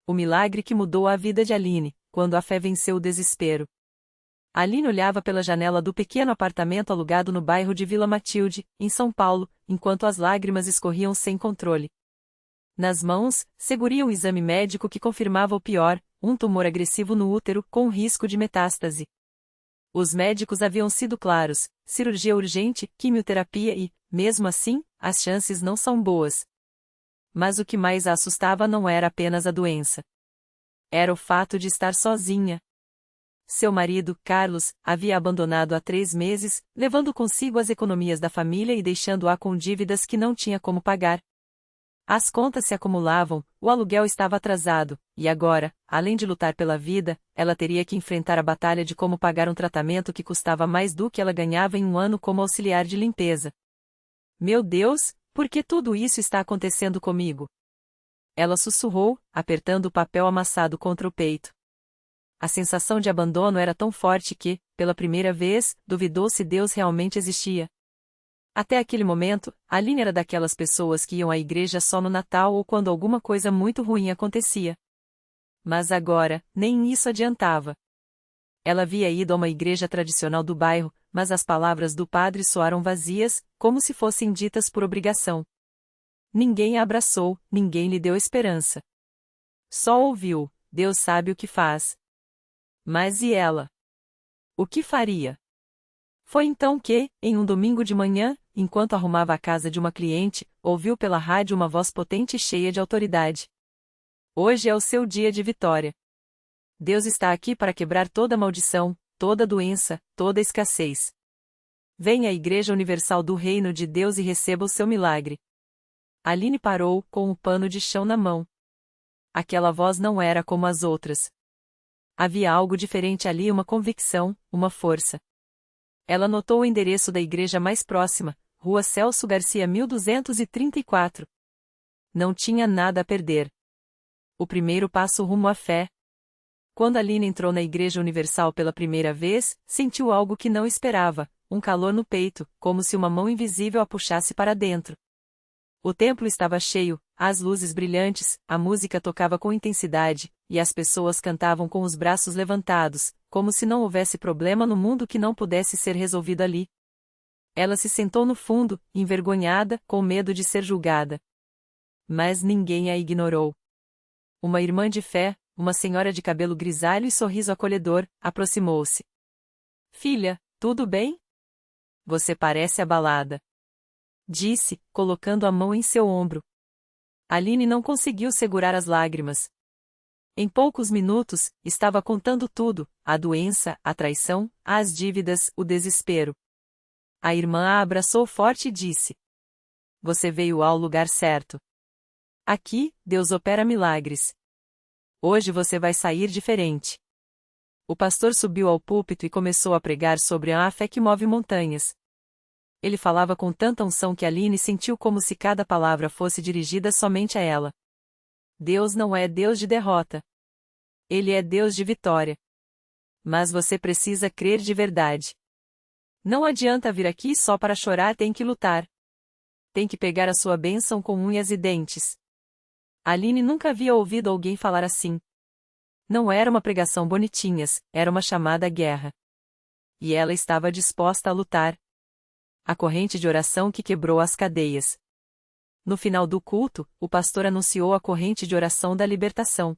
O milagre que mudou a vida de Aline, quando a fé venceu o desespero. Aline olhava pela janela do pequeno apartamento alugado no bairro de Vila Matilde, em São Paulo, enquanto as lágrimas escorriam sem controle. Nas mãos, seguria um exame médico que confirmava o pior, um tumor agressivo no útero, com risco de metástase. Os médicos haviam sido claros: cirurgia urgente, quimioterapia e, mesmo assim, as chances não são boas. Mas o que mais a assustava não era apenas a doença. Era o fato de estar sozinha. Seu marido, Carlos, havia abandonado há 3 meses, levando consigo as economias da família e deixando-a com dívidas que não tinha como pagar. As contas se acumulavam, o aluguel estava atrasado, e agora, além de lutar pela vida, ela teria que enfrentar a batalha de como pagar um tratamento que custava mais do que ela ganhava em um ano como auxiliar de limpeza. Meu Deus, por que tudo isso está acontecendo comigo? Ela sussurrou, apertando o papel amassado contra o peito. A sensação de abandono era tão forte que, pela primeira vez, duvidou se Deus realmente existia. Até aquele momento, Aline era daquelas pessoas que iam à igreja só no Natal ou quando alguma coisa muito ruim acontecia. Mas agora, nem isso adiantava. Ela havia ido a uma igreja tradicional do bairro, mas as palavras do padre soaram vazias, como se fossem ditas por obrigação. Ninguém a abraçou, ninguém lhe deu esperança. Só ouviu: Deus sabe o que faz. Mas e ela? O que faria? Foi então que, em um domingo de manhã, enquanto arrumava a casa de uma cliente, ouviu pela rádio uma voz potente e cheia de autoridade. Hoje é o seu dia de vitória. Deus está aqui para quebrar toda maldição, toda doença, toda escassez. Venha à Igreja Universal do Reino de Deus e receba o seu milagre. Aline parou, com o pano de chão na mão. Aquela voz não era como as outras. Havia algo diferente ali, uma convicção, uma força. Ela notou o endereço da igreja mais próxima, Rua Celso Garcia 1234. Não tinha nada a perder. O primeiro passo rumo à fé. Quando Aline entrou na Igreja Universal pela primeira vez, sentiu algo que não esperava, um calor no peito, como se uma mão invisível a puxasse para dentro. O templo estava cheio, as luzes brilhantes, a música tocava com intensidade, e as pessoas cantavam com os braços levantados, como se não houvesse problema no mundo que não pudesse ser resolvido ali. Ela se sentou no fundo, envergonhada, com medo de ser julgada. Mas ninguém a ignorou. Uma irmã de fé, uma senhora de cabelo grisalho e sorriso acolhedor, aproximou-se. Filha, tudo bem? Você parece abalada. Disse, colocando a mão em seu ombro. Aline não conseguiu segurar as lágrimas. Em poucos minutos, estava contando tudo: a doença, a traição, as dívidas, o desespero. A irmã a abraçou forte e disse: Você veio ao lugar certo. Aqui, Deus opera milagres. Hoje você vai sair diferente. O pastor subiu ao púlpito e começou a pregar sobre a fé que move montanhas. Ele falava com tanta unção que Aline sentiu como se cada palavra fosse dirigida somente a ela. Deus não é Deus de derrota. Ele é Deus de vitória. Mas você precisa crer de verdade. Não adianta vir aqui só para chorar, tem que lutar. Tem que pegar a sua bênção com unhas e dentes. Aline nunca havia ouvido alguém falar assim. Não era uma pregação bonitinhas, era uma chamada à guerra. E ela estava disposta a lutar. A corrente de oração que quebrou as cadeias. No final do culto, o pastor anunciou a corrente de oração da libertação.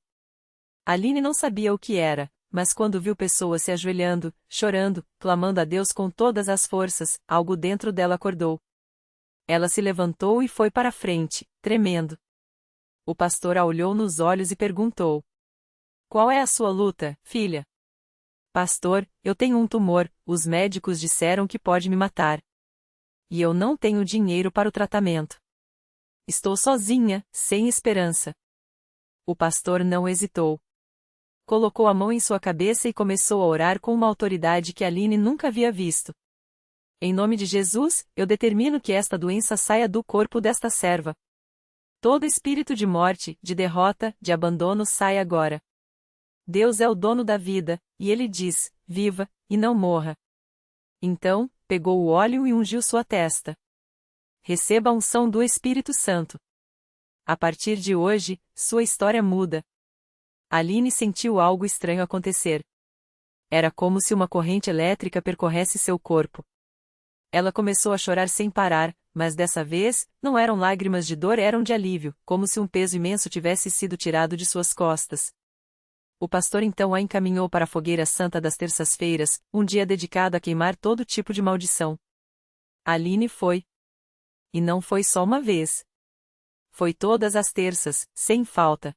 Aline não sabia o que era, mas quando viu pessoas se ajoelhando, chorando, clamando a Deus com todas as forças, algo dentro dela acordou. Ela se levantou e foi para a frente, tremendo. O pastor a olhou nos olhos e perguntou: Qual é a sua luta, filha? Pastor, eu tenho um tumor, os médicos disseram que pode me matar. E eu não tenho dinheiro para o tratamento. Estou sozinha, sem esperança. O pastor não hesitou. Colocou a mão em sua cabeça e começou a orar com uma autoridade que Aline nunca havia visto. Em nome de Jesus, eu determino que esta doença saia do corpo desta serva. Todo espírito de morte, de derrota, de abandono sai agora. Deus é o dono da vida, e Ele diz: viva, e não morra. Então, pegou o óleo e ungiu sua testa. Receba a unção do Espírito Santo. A partir de hoje, sua história muda. Aline sentiu algo estranho acontecer. Era como se uma corrente elétrica percorresse seu corpo. Ela começou a chorar sem parar, mas dessa vez, não eram lágrimas de dor, eram de alívio, como se um peso imenso tivesse sido tirado de suas costas. O pastor então a encaminhou para a fogueira santa das terças-feiras, um dia dedicado a queimar todo tipo de maldição. Aline foi. E não foi só uma vez. Foi todas as terças, sem falta.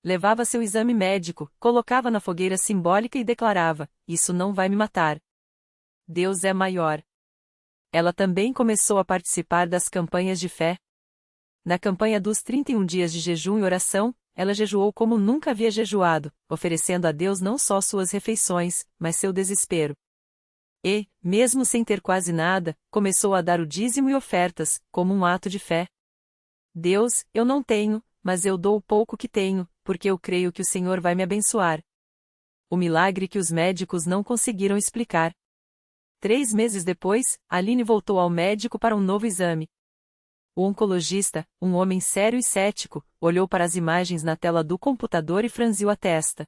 Levava seu exame médico, colocava na fogueira simbólica e declarava: "Isso não vai me matar. Deus é maior." Ela também começou a participar das campanhas de fé. Na campanha dos 31 dias de jejum e oração, ela jejuou como nunca havia jejuado, oferecendo a Deus não só suas refeições, mas seu desespero. E, mesmo sem ter quase nada, começou a dar o dízimo e ofertas, como um ato de fé. "Deus, eu não tenho, mas eu dou o pouco que tenho, porque eu creio que o Senhor vai me abençoar." O milagre que os médicos não conseguiram explicar. 3 meses depois, Aline voltou ao médico para um novo exame. O oncologista, um homem sério e cético, olhou para as imagens na tela do computador e franziu a testa.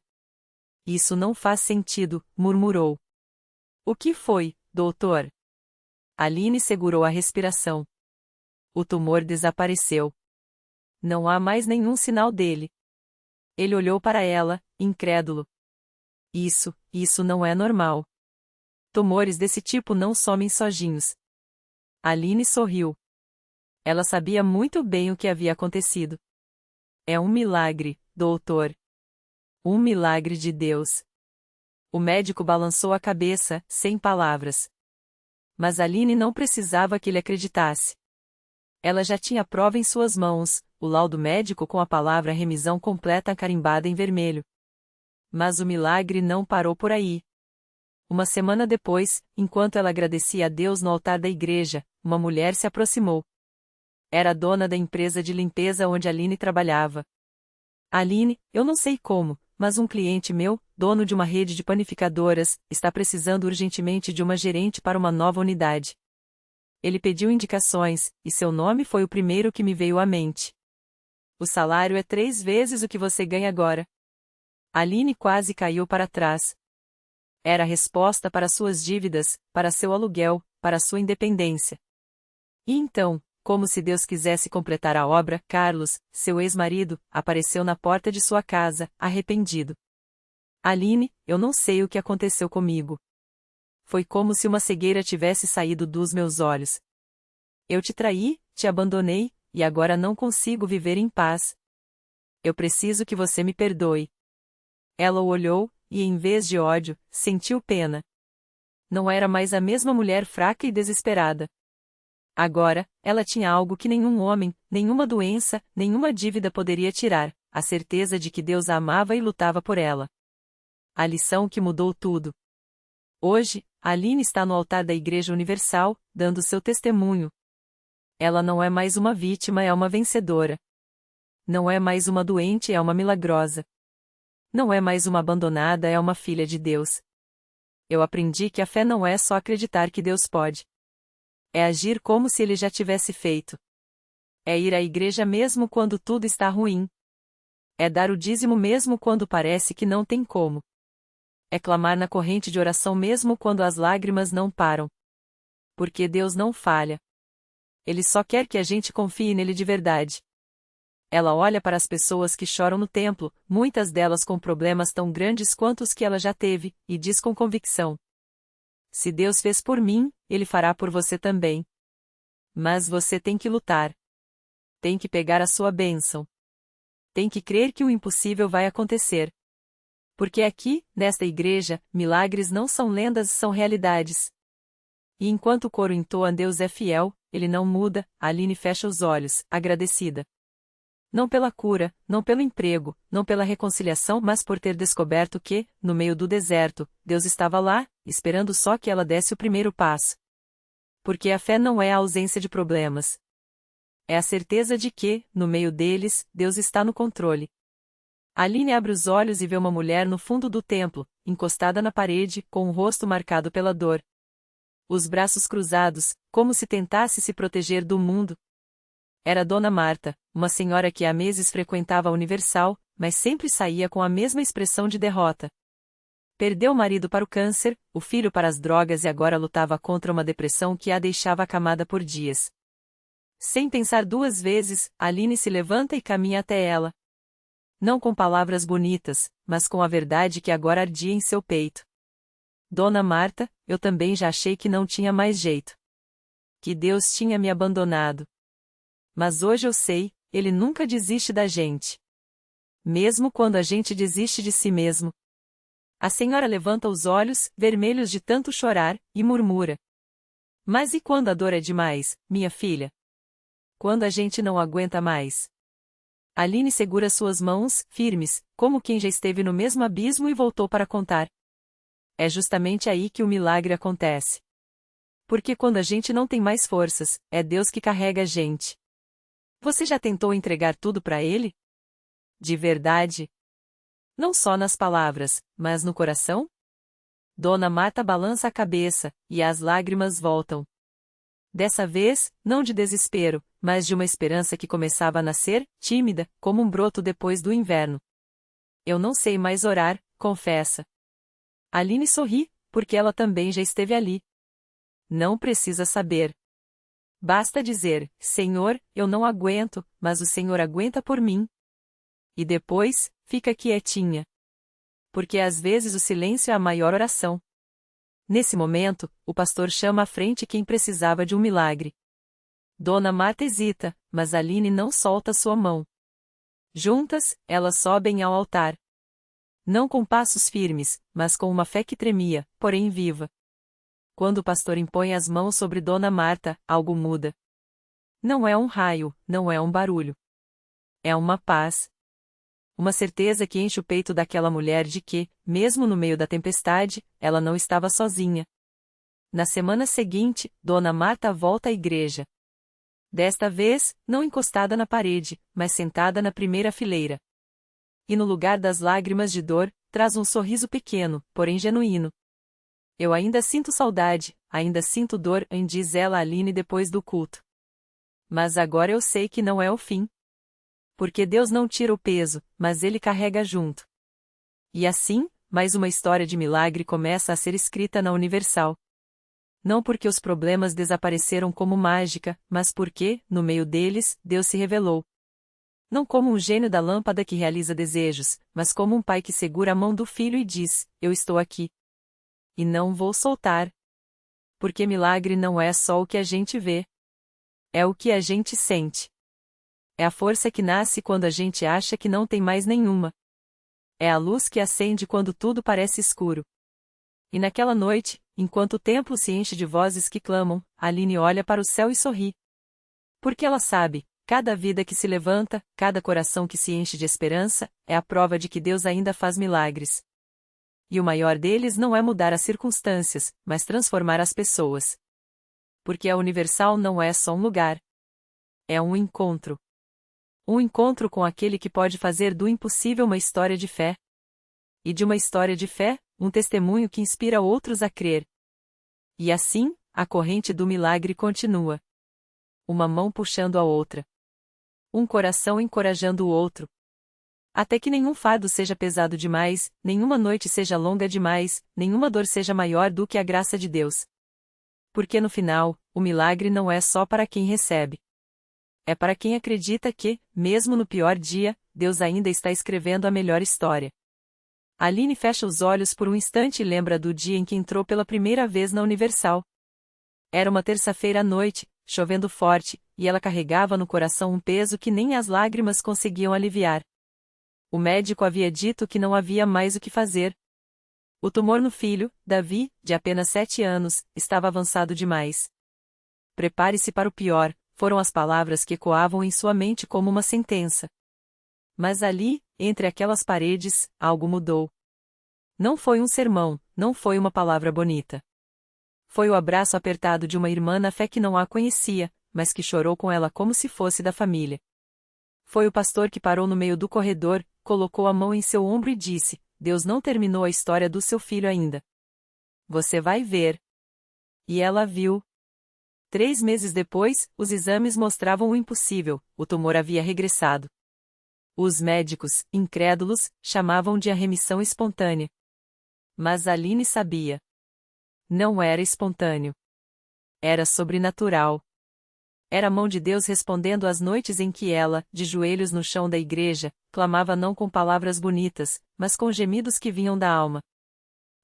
"Isso não faz sentido", murmurou. "O que foi, doutor?" Aline segurou a respiração. O tumor desapareceu. Não há mais nenhum sinal dele. Ele olhou para ela, incrédulo. Isso não é normal. Tumores desse tipo não somem sozinhos." Aline sorriu. Ela sabia muito bem o que havia acontecido. "É um milagre, doutor. Um milagre de Deus." O médico balançou a cabeça, sem palavras. Mas Aline não precisava que ele acreditasse. Ela já tinha a prova em suas mãos, o laudo médico com a palavra remissão completa carimbada em vermelho. Mas o milagre não parou por aí. Uma semana depois, enquanto ela agradecia a Deus no altar da igreja, uma mulher se aproximou. Era a dona da empresa de limpeza onde Aline trabalhava. "Aline, eu não sei como, mas um cliente meu, dono de uma rede de panificadoras, está precisando urgentemente de uma gerente para uma nova unidade. Ele pediu indicações, e seu nome foi o primeiro que me veio à mente. O salário é 3 vezes o que você ganha agora." Aline quase caiu para trás. Era a resposta para suas dívidas, para seu aluguel, para sua independência. E então, como se Deus quisesse completar a obra, Carlos, seu ex-marido, apareceu na porta de sua casa, arrependido. "Aline, eu não sei o que aconteceu comigo. Foi como se uma cegueira tivesse saído dos meus olhos. Eu te traí, te abandonei, e agora não consigo viver em paz. Eu preciso que você me perdoe." Ela o olhou, e em vez de ódio, sentiu pena. Não era mais a mesma mulher fraca e desesperada. Agora, ela tinha algo que nenhum homem, nenhuma doença, nenhuma dívida poderia tirar: a certeza de que Deus a amava e lutava por ela. A lição que mudou tudo. Hoje, Aline está no altar da Igreja Universal, dando seu testemunho. Ela não é mais uma vítima, é uma vencedora. Não é mais uma doente, é uma milagrosa. Não é mais uma abandonada, é uma filha de Deus. Eu aprendi que a fé não é só acreditar que Deus pode. É agir como se Ele já tivesse feito. É ir à igreja mesmo quando tudo está ruim. É dar o dízimo mesmo quando parece que não tem como. É clamar na corrente de oração mesmo quando as lágrimas não param. Porque Deus não falha. Ele só quer que a gente confie nele de verdade. Ela olha para as pessoas que choram no templo, muitas delas com problemas tão grandes quanto os que ela já teve, e diz com convicção: "Se Deus fez por mim, Ele fará por você também. Mas você tem que lutar. Tem que pegar a sua bênção. Tem que crer que o impossível vai acontecer. Porque aqui, nesta igreja, milagres não são lendas, são realidades." E enquanto o coro entoa "Deus é fiel, Ele não muda", Aline fecha os olhos, agradecida. Não pela cura, não pelo emprego, não pela reconciliação, mas por ter descoberto que, no meio do deserto, Deus estava lá, esperando só que ela desse o primeiro passo. Porque a fé não é a ausência de problemas. É a certeza de que, no meio deles, Deus está no controle. Aline abre os olhos e vê uma mulher no fundo do templo, encostada na parede, com o rosto marcado pela dor. Os braços cruzados, como se tentasse se proteger do mundo. Era Dona Marta, uma senhora que há meses frequentava a Universal, mas sempre saía com a mesma expressão de derrota. Perdeu o marido para o câncer, o filho para as drogas e agora lutava contra uma depressão que a deixava acamada por dias. Sem pensar duas vezes, Aline se levanta e caminha até ela. Não com palavras bonitas, mas com a verdade que agora ardia em seu peito. Dona Marta, eu também já achei que não tinha mais jeito. Que Deus tinha me abandonado. Mas hoje eu sei, Ele nunca desiste da gente. Mesmo quando a gente desiste de si mesmo. A senhora levanta os olhos, vermelhos de tanto chorar, e murmura. Mas e quando a dor é demais, minha filha? Quando a gente não aguenta mais? Aline segura suas mãos, firmes, como quem já esteve no mesmo abismo e voltou para contar. É justamente aí que o milagre acontece. Porque quando a gente não tem mais forças, é Deus que carrega a gente. Você já tentou entregar tudo para Ele? De verdade? Não só nas palavras, mas no coração? Dona Marta balança a cabeça, e as lágrimas voltam. Dessa vez, não de desespero, mas de uma esperança que começava a nascer, tímida, como um broto depois do inverno. Eu não sei mais orar, confessa. Aline sorri, porque ela também já esteve ali. Não precisa saber. Basta dizer, Senhor, eu não aguento, mas o Senhor aguenta por mim. E depois, fica quietinha. Porque às vezes o silêncio é a maior oração. Nesse momento, o pastor chama à frente quem precisava de um milagre. Dona Marta hesita, mas Aline não solta sua mão. Juntas, elas sobem ao altar. Não com passos firmes, mas com uma fé que tremia, porém viva. Quando o pastor impõe as mãos sobre Dona Marta, algo muda. Não é um raio, não é um barulho. É uma paz. Uma certeza que enche o peito daquela mulher de que, mesmo no meio da tempestade, ela não estava sozinha. Na semana seguinte, Dona Marta volta à igreja. Desta vez, não encostada na parede, mas sentada na primeira fileira. E no lugar das lágrimas de dor, traz um sorriso pequeno, porém genuíno. Eu ainda sinto saudade, ainda sinto dor, diz ela a Aline depois do culto. Mas agora eu sei que não é o fim. Porque Deus não tira o peso, mas Ele carrega junto. E assim, mais uma história de milagre começa a ser escrita na Universal. Não porque os problemas desapareceram como mágica, mas porque, no meio deles, Deus se revelou. Não como um gênio da lâmpada que realiza desejos, mas como um pai que segura a mão do filho e diz, eu estou aqui. E não vou soltar. Porque milagre não é só o que a gente vê. É o que a gente sente. É a força que nasce quando a gente acha que não tem mais nenhuma. É a luz que acende quando tudo parece escuro. E naquela noite, enquanto o templo se enche de vozes que clamam, Aline olha para o céu e sorri. Porque ela sabe, cada vida que se levanta, cada coração que se enche de esperança, é a prova de que Deus ainda faz milagres. E o maior deles não é mudar as circunstâncias, mas transformar as pessoas. Porque a Universal não é só um lugar. É um encontro. Um encontro com aquele que pode fazer do impossível uma história de fé. E de uma história de fé, um testemunho que inspira outros a crer. E assim, a corrente do milagre continua. Uma mão puxando a outra. Um coração encorajando o outro. Até que nenhum fardo seja pesado demais, nenhuma noite seja longa demais, nenhuma dor seja maior do que a graça de Deus. Porque no final, o milagre não é só para quem recebe. É para quem acredita que, mesmo no pior dia, Deus ainda está escrevendo a melhor história. Aline fecha os olhos por um instante e lembra do dia em que entrou pela primeira vez na Universal. Era uma terça-feira à noite, chovendo forte, e ela carregava no coração um peso que nem as lágrimas conseguiam aliviar. O médico havia dito que não havia mais o que fazer. O tumor no filho, Davi, de apenas 7 anos, estava avançado demais. Prepare-se para o pior, foram as palavras que ecoavam em sua mente como uma sentença. Mas ali, entre aquelas paredes, algo mudou. Não foi um sermão, não foi uma palavra bonita. Foi o abraço apertado de uma irmã na fé que não a conhecia, mas que chorou com ela como se fosse da família. Foi o pastor que parou no meio do corredor, colocou a mão em seu ombro e disse, Deus não terminou a história do seu filho ainda. Você vai ver. E ela viu. 3 meses depois, os exames mostravam o impossível: o tumor havia regressado. Os médicos, incrédulos, chamavam de a remissão espontânea. Mas Aline sabia. Não era espontâneo. Era sobrenatural. Era a mão de Deus respondendo às noites em que ela, de joelhos no chão da igreja, clamava não com palavras bonitas, mas com gemidos que vinham da alma.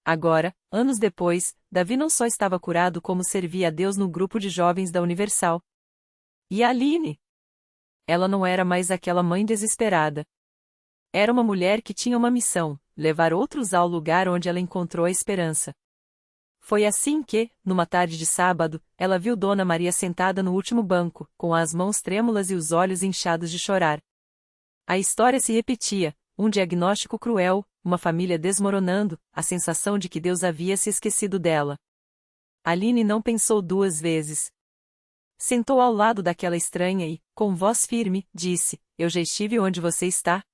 Agora, anos depois, Davi não só estava curado como servia a Deus no grupo de jovens da Universal. E Aline? Ela não era mais aquela mãe desesperada. Era uma mulher que tinha uma missão: levar outros ao lugar onde ela encontrou a esperança. Foi assim que, numa tarde de sábado, ela viu Dona Maria sentada no último banco, com as mãos trêmulas e os olhos inchados de chorar. A história se repetia: um diagnóstico cruel, uma família desmoronando, a sensação de que Deus havia se esquecido dela. Aline não pensou 2 vezes. Sentou ao lado daquela estranha e, com voz firme, disse: eu já estive onde você está.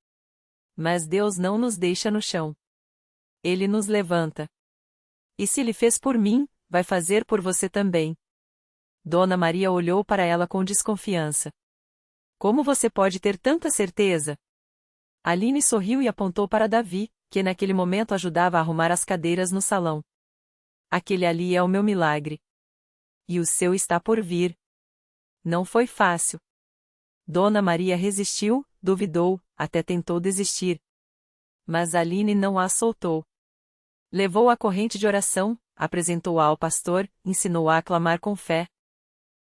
Mas Deus não nos deixa no chão. Ele nos levanta. E se Ele fez por mim, vai fazer por você também. Dona Maria olhou para ela com desconfiança. Como você pode ter tanta certeza? Aline sorriu e apontou para Davi, que naquele momento ajudava a arrumar as cadeiras no salão. Aquele ali é o meu milagre. E o seu está por vir. Não foi fácil. Dona Maria resistiu, duvidou, até tentou desistir. Mas Aline não a soltou. Levou a corrente de oração, apresentou-a ao pastor, ensinou-a a clamar com fé.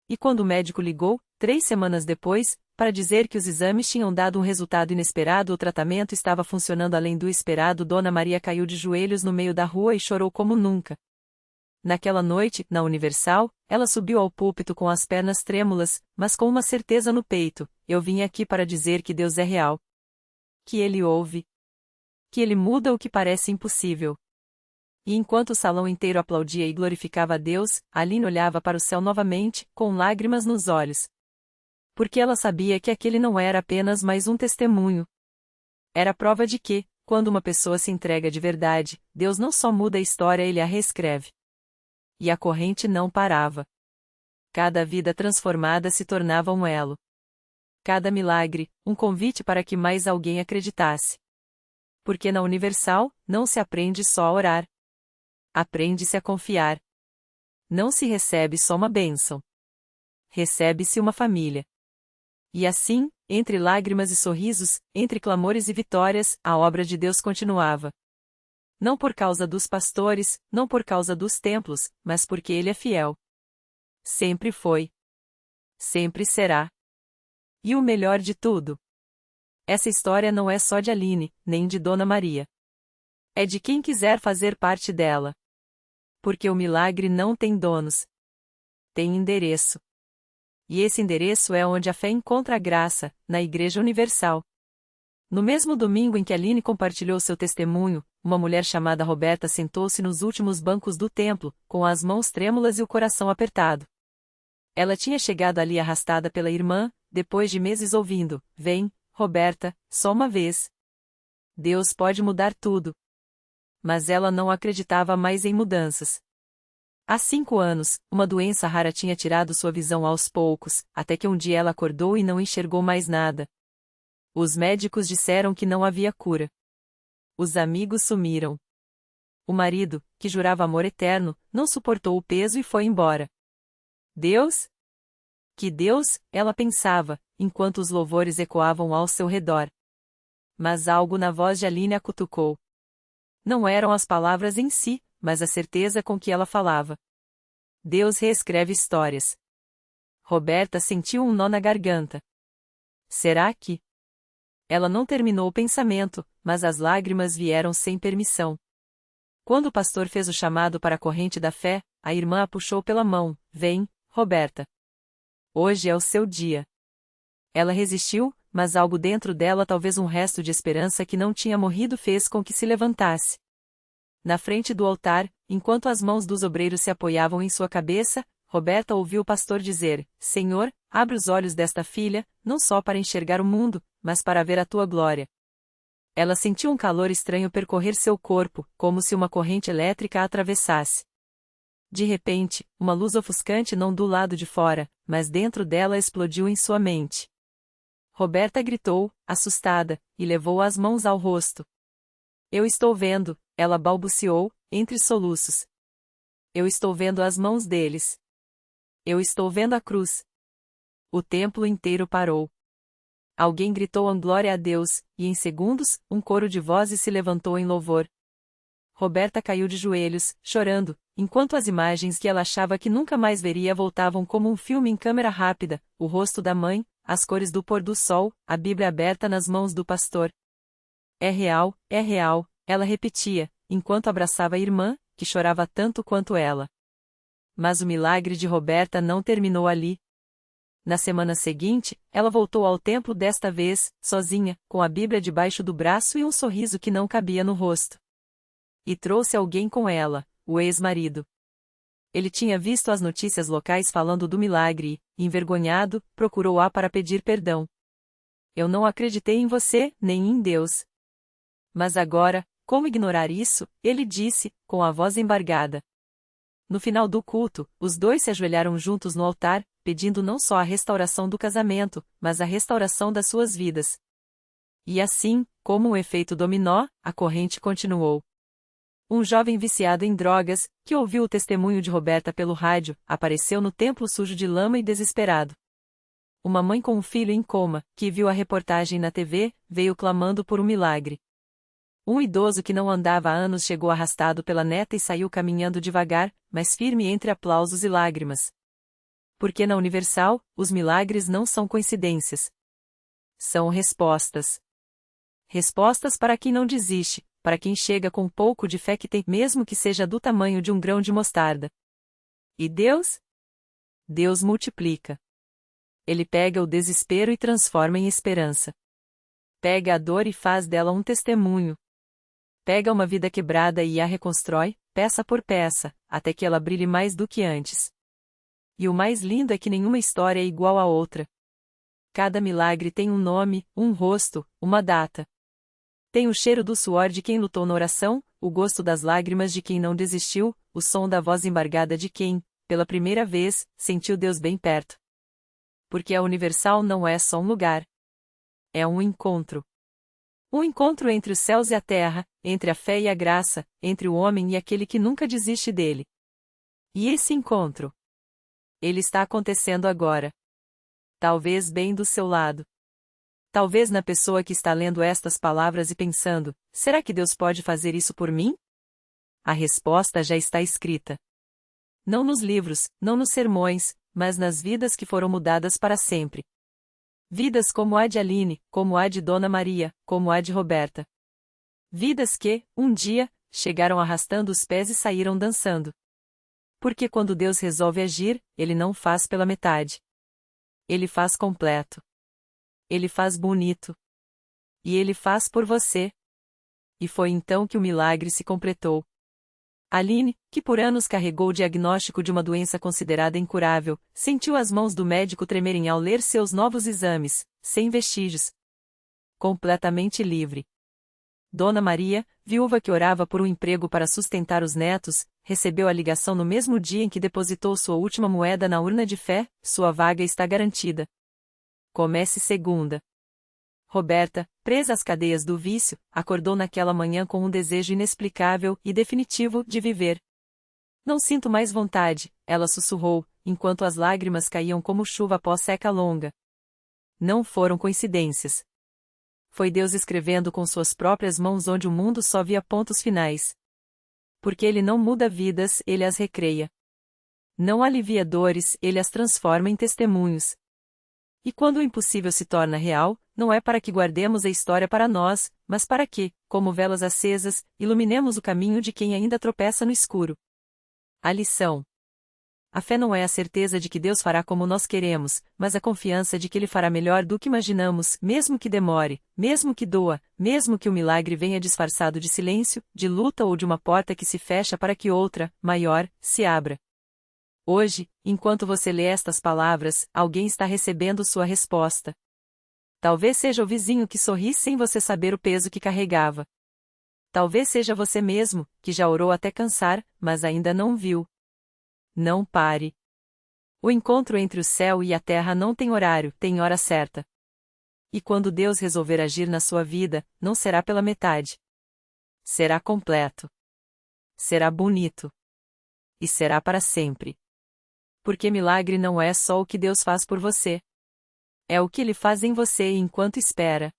E quando o médico ligou, 3 semanas depois, para dizer que os exames tinham dado um resultado inesperado, o tratamento estava funcionando além do esperado, Dona Maria caiu de joelhos no meio da rua e chorou como nunca. Naquela noite, na Universal, ela subiu ao púlpito com as pernas trêmulas, mas com uma certeza no peito: eu vim aqui para dizer que Deus é real. Que Ele ouve. Que Ele muda o que parece impossível. E enquanto o salão inteiro aplaudia e glorificava a Deus, Aline olhava para o céu novamente, com lágrimas nos olhos. Porque ela sabia que aquele não era apenas mais um testemunho. Era prova de que, quando uma pessoa se entrega de verdade, Deus não só muda a história, Ele a reescreve. E a corrente não parava. Cada vida transformada se tornava um elo. Cada milagre, um convite para que mais alguém acreditasse. Porque na Universal, não se aprende só a orar. Aprende-se a confiar. Não se recebe só uma bênção. Recebe-se uma família. E assim, entre lágrimas e sorrisos, entre clamores e vitórias, a obra de Deus continuava. Não por causa dos pastores, não por causa dos templos, mas porque Ele é fiel. Sempre foi. Sempre será. E o melhor de tudo: essa história não é só de Aline, nem de Dona Maria. É de quem quiser fazer parte dela. Porque o milagre não tem donos. Tem endereço. E esse endereço é onde a fé encontra a graça, na Igreja Universal. No mesmo domingo em que Aline compartilhou seu testemunho, uma mulher chamada Roberta sentou-se nos últimos bancos do templo, com as mãos trêmulas e o coração apertado. Ela tinha chegado ali arrastada pela irmã, depois de meses ouvindo: vem, Roberta, só uma vez. Deus pode mudar tudo. Mas ela não acreditava mais em mudanças. Há 5 anos, uma doença rara tinha tirado sua visão aos poucos, até que um dia ela acordou e não enxergou mais nada. Os médicos disseram que não havia cura. Os amigos sumiram. O marido, que jurava amor eterno, não suportou o peso e foi embora. Deus? Que Deus, ela pensava, enquanto os louvores ecoavam ao seu redor. Mas algo na voz de Aline a cutucou. Não eram as palavras em si, mas a certeza com que ela falava. Deus reescreve histórias. Roberta sentiu um nó na garganta. Será que? Ela não terminou o pensamento, mas as lágrimas vieram sem permissão. Quando o pastor fez o chamado para a corrente da fé, a irmã a puxou pela mão: vem, Roberta. Hoje é o seu dia. Ela resistiu, mas algo dentro dela, talvez um resto de esperança que não tinha morrido, fez com que se levantasse. Na frente do altar, enquanto as mãos dos obreiros se apoiavam em sua cabeça, Roberta ouviu o pastor dizer: Senhor, abre os olhos desta filha, não só para enxergar o mundo, mas para ver a tua glória. Ela sentiu um calor estranho percorrer seu corpo, como se uma corrente elétrica a atravessasse. De repente, uma luz ofuscante não do lado de fora, mas dentro dela explodiu em sua mente. Roberta gritou, assustada, e levou as mãos ao rosto. Eu estou vendo, ela balbuciou, entre soluços. Eu estou vendo as mãos deles. Eu estou vendo a cruz. O templo inteiro parou. Alguém gritou glória a Deus, e em segundos, um coro de vozes se levantou em louvor. Roberta caiu de joelhos, chorando, enquanto as imagens que ela achava que nunca mais veria voltavam como um filme em câmera rápida, o rosto da mãe, as cores do pôr do sol, a Bíblia aberta nas mãos do pastor. É real, ela repetia, enquanto abraçava a irmã, que chorava tanto quanto ela. Mas o milagre de Roberta não terminou ali. Na semana seguinte, ela voltou ao templo desta vez, sozinha, com a Bíblia debaixo do braço e um sorriso que não cabia no rosto. E trouxe alguém com ela, o ex-marido. Ele tinha visto as notícias locais falando do milagre e, envergonhado, procurou-a para pedir perdão. Eu não acreditei em você, nem em Deus. Mas agora, como ignorar isso? Ele disse, com a voz embargada. No final do culto, os dois se ajoelharam juntos no altar, pedindo não só a restauração do casamento, mas a restauração das suas vidas. E assim, como um efeito dominó, a corrente continuou. Um jovem viciado em drogas, que ouviu o testemunho de Roberta pelo rádio, apareceu no templo sujo de lama e desesperado. Uma mãe com um filho em coma, que viu a reportagem na TV, veio clamando por um milagre. Um idoso que não andava há anos chegou arrastado pela neta e saiu caminhando devagar, mas firme entre aplausos e lágrimas. Porque na Universal, os milagres não são coincidências. São respostas. Respostas para quem não desiste, para quem chega com um pouco de fé que tem, mesmo que seja do tamanho de um grão de mostarda. E Deus? Deus multiplica. Ele pega o desespero e transforma em esperança. Pega a dor e faz dela um testemunho. Pega uma vida quebrada e a reconstrói, peça por peça, até que ela brilhe mais do que antes. E o mais lindo é que nenhuma história é igual à outra. Cada milagre tem um nome, um rosto, uma data. Tem o cheiro do suor de quem lutou na oração, o gosto das lágrimas de quem não desistiu, o som da voz embargada de quem, pela primeira vez, sentiu Deus bem perto. Porque a Universal não é só um lugar. É um encontro. Um encontro entre os céus e a terra, entre a fé e a graça, entre o homem e aquele que nunca desiste dele. E esse encontro? Ele está acontecendo agora. Talvez bem do seu lado. Talvez na pessoa que está lendo estas palavras e pensando, será que Deus pode fazer isso por mim? A resposta já está escrita. Não nos livros, não nos sermões, mas nas vidas que foram mudadas para sempre. Vidas como a de Aline, como a de Dona Maria, como a de Roberta. Vidas que, um dia, chegaram arrastando os pés e saíram dançando. Porque quando Deus resolve agir, Ele não faz pela metade. Ele faz completo. Ele faz bonito. E Ele faz por você. E foi então que o milagre se completou. Aline, que por anos carregou o diagnóstico de uma doença considerada incurável, sentiu as mãos do médico tremerem ao ler seus novos exames, sem vestígios. Completamente livre. Dona Maria, viúva que orava por um emprego para sustentar os netos, recebeu a ligação no mesmo dia em que depositou sua última moeda na urna de fé, sua vaga está garantida. Comece segunda. Roberta, presa às cadeias do vício, acordou naquela manhã com um desejo inexplicável e definitivo de viver. Não sinto mais vontade, ela sussurrou, enquanto as lágrimas caíam como chuva após seca longa. Não foram coincidências. Foi Deus escrevendo com suas próprias mãos onde o mundo só via pontos finais. Porque Ele não muda vidas, Ele as recreia. Não alivia dores, Ele as transforma em testemunhos. E quando o impossível se torna real, não é para que guardemos a história para nós, mas para que, como velas acesas, iluminemos o caminho de quem ainda tropeça no escuro. A lição. A fé não é a certeza de que Deus fará como nós queremos, mas a confiança de que Ele fará melhor do que imaginamos, mesmo que demore, mesmo que doa, mesmo que o milagre venha disfarçado de silêncio, de luta ou de uma porta que se fecha para que outra, maior, se abra. Hoje, enquanto você lê estas palavras, alguém está recebendo sua resposta. Talvez seja o vizinho que sorri sem você saber o peso que carregava. Talvez seja você mesmo, que já orou até cansar, mas ainda não viu. Não pare. O encontro entre o céu e a terra não tem horário, tem hora certa. E quando Deus resolver agir na sua vida, não será pela metade. Será completo. Será bonito. E será para sempre. Porque milagre não é só o que Deus faz por você. É o que Ele faz em você enquanto espera.